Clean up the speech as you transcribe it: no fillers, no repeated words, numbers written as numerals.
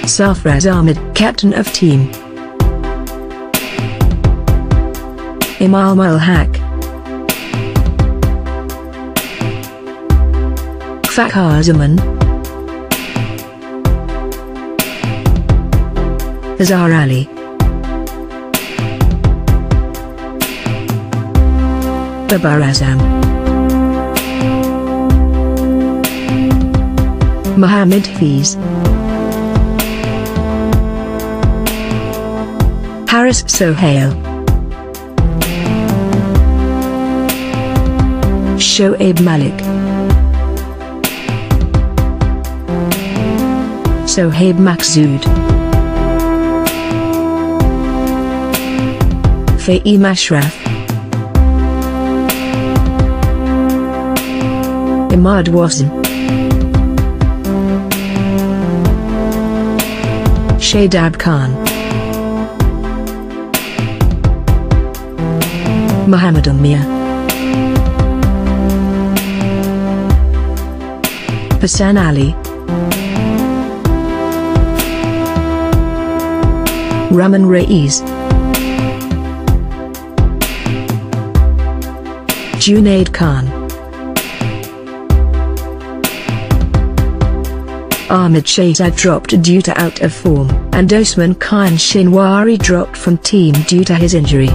Sarfraz Ahmed, captain of team. Imam Ul Haq. Fakhar Zaman. Azhar Ali. Babar Azam. Mohammed Hafiz. Haris Sohail. Shoaib Malik. Sohaib Maqsood. Fahim Ashraf. Imad Wasim. Shadab Khan. Muhammad Umia. Hassan Ali. Raman Raiz. Junaid Khan. Ahmed Shahzad dropped due to out of form, and Osman Khan Shinwari dropped from team due to his injury.